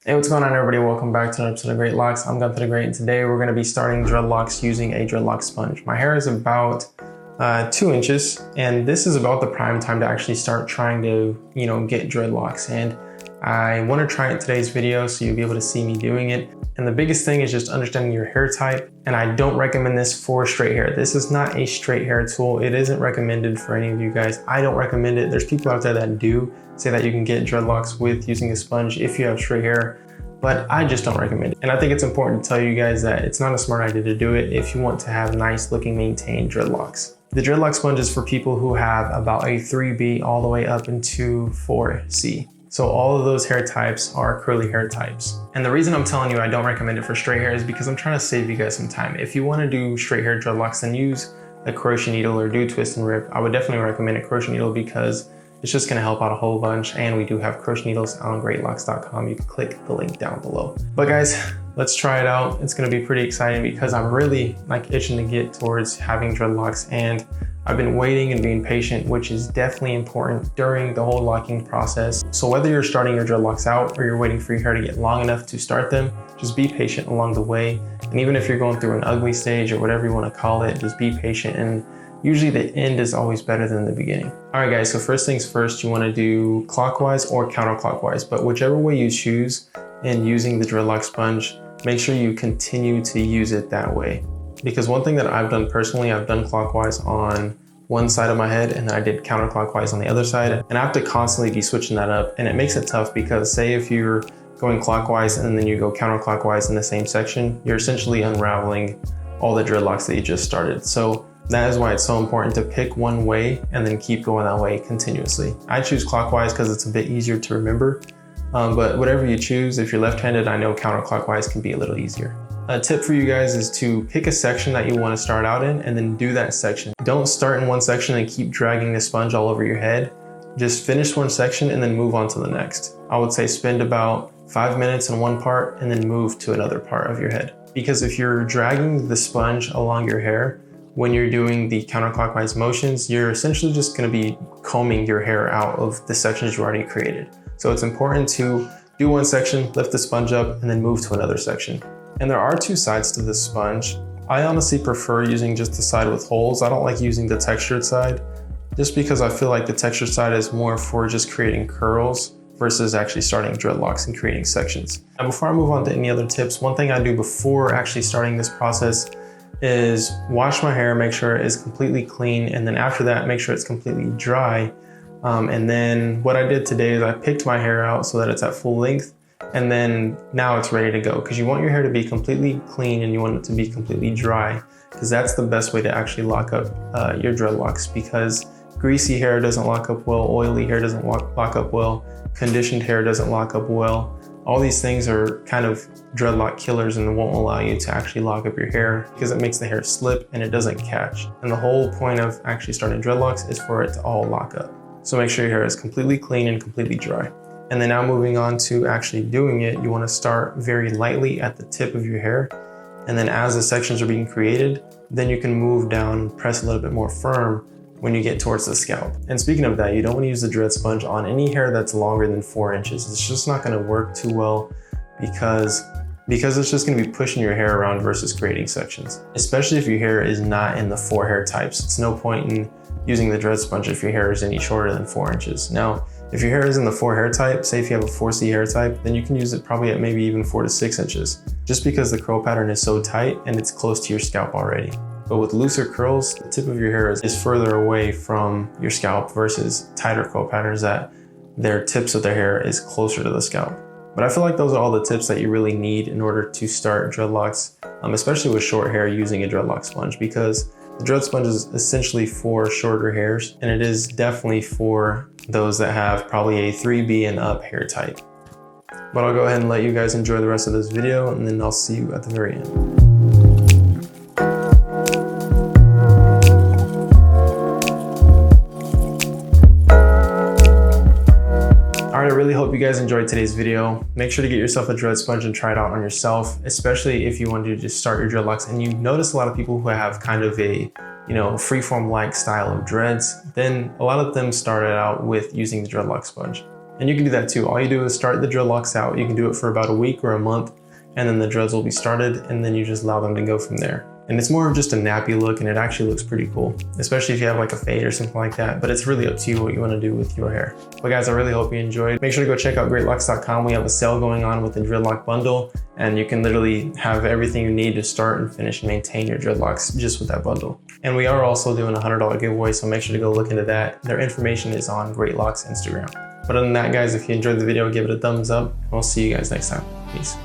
Hey, what's going on, everybody? Welcome back to another episode of Greatlocs. I'm Gunther the Great, and today we're going to be starting dreadlocks using a dreadlock sponge. My hair is about 2 inches, and this is about the prime time to actually start trying to, get dreadlocks. And I want to try it in today's video so you'll be able to see me doing it. And the biggest thing is just understanding your hair type. And I don't recommend this for straight hair. This is not a straight hair tool. It isn't recommended for any of you guys. I don't recommend it. There's people out there that do say that you can get dreadlocks with using a sponge if you have straight hair, but I just don't recommend it. And I think it's important to tell you guys that it's not a smart idea to do it if you want to have nice looking maintained dreadlocks. The dreadlock sponge is for people who have about a 3B all the way up into 4C. So all of those hair types are curly hair types. And the reason I'm telling you I don't recommend it for straight hair is because I'm trying to save you guys some time. If you want to do straight hair dreadlocks, then use a crochet needle or do twist and rip. I would definitely recommend a crochet needle because it's just going to help out a whole bunch, and we do have crochet needles on Greatlocs.com. You can click the link down below. But guys, let's try it out. It's going to be pretty exciting because I'm really itching to get towards having dreadlocks, and I've been waiting and being patient, which is definitely important during the whole locking process. So whether you're starting your dreadlocks out or you're waiting for your hair to get long enough to start them, just be patient along the way. And even if you're going through an ugly stage or whatever you want to call it, just be patient, and usually the end is always better than the beginning. All right guys, so first things first, you want to do clockwise or counterclockwise, but whichever way you choose in using the dreadlock sponge, make sure you continue to use it that way. Because one thing that I've done personally, I've done clockwise on one side of my head and then I did counterclockwise on the other side. And I have to constantly be switching that up. And it makes it tough because say if you're going clockwise and then you go counterclockwise in the same section, you're essentially unraveling all the dreadlocks that you just started. So that is why it's so important to pick one way and then keep going that way continuously. I choose clockwise because it's a bit easier to remember. But whatever you choose, if you're left-handed, I know counterclockwise can be a little easier. A tip for you guys is to pick a section that you want to start out in and then do that section. Don't start in one section and keep dragging the sponge all over your head. Just finish one section and then move on to the next. I would say spend about 5 minutes in one part and then move to another part of your head. Because if you're dragging the sponge along your hair, when you're doing the counterclockwise motions, you're essentially just going to be combing your hair out of the sections you already created. So it's important to do one section, lift the sponge up, and then move to another section. And there are 2 sides to this sponge. I honestly prefer using just the side with holes. I don't like using the textured side, just because I feel like the textured side is more for just creating curls versus actually starting dreadlocks and creating sections. And before I move on to any other tips, one thing I do before actually starting this process is wash my hair, make sure it is completely clean, and then after that, make sure it's completely dry. And then what I did today is I picked my hair out so that it's at full length, and then now it's ready to go, because you want your hair to be completely clean and you want it to be completely dry, because that's the best way to actually lock up your dreadlocks, because greasy hair doesn't lock up well, oily hair doesn't lock up well, conditioned hair doesn't lock up well. All these things are kind of dreadlock killers and won't allow you to actually lock up your hair because it makes the hair slip and it doesn't catch. And the whole point of actually starting dreadlocks is for it to all lock up. So make sure your hair is completely clean and completely dry. And then now moving on to actually doing it, you want to start very lightly at the tip of your hair. And then as the sections are being created, then you can move down and press a little bit more firm when you get towards the scalp. And speaking of that, you don't want to use the dread sponge on any hair that's longer than 4 inches. It's just not going to work too well because it's just going to be pushing your hair around versus creating sections. Especially if your hair is not in the 4 hair types. It's no point in using the dread sponge if your hair is any shorter than 4 inches. Now, if your hair is in the 4 hair type, say if you have a 4C hair type, then you can use it probably at maybe even 4 to 6 inches, just because the curl pattern is so tight and it's close to your scalp already. But with looser curls, the tip of your hair is further away from your scalp versus tighter curl patterns that their tips of their hair is closer to the scalp. But I feel like those are all the tips that you really need in order to start dreadlocks, especially with short hair using a dreadlock sponge, because the dread sponge is essentially for shorter hairs, and it is definitely for those that have probably a 3B and up hair type. But I'll go ahead and let you guys enjoy the rest of this video, and then I'll see you at the very end. I really hope you guys enjoyed today's video. Make sure to get yourself a dread sponge and try it out on yourself, especially if you want to just start your dreadlocks and you notice a lot of people who have kind of a freeform like style of dreads, then a lot of them started out with using the dreadlock sponge. And you can do that too. All you do is start the dreadlocks out. You can do it for about a week or a month, and then the dreads will be started, and then you just allow them to go from there. And it's more of just a nappy look, and it actually looks pretty cool, especially if you have like a fade or something like that. But it's really up to you what you want to do with your hair. But guys, I really hope you enjoyed. Make sure to go check out greatlocks.com. We have a sale going on with the dreadlock bundle, and you can literally have everything you need to start and finish and maintain your dreadlocks just with that bundle. And we are also doing a $100 giveaway, so make sure to go look into that. Their information is on Greatlocs Instagram. But other than that, guys, if you enjoyed the video, give it a thumbs up, and we'll see you guys next time. Peace.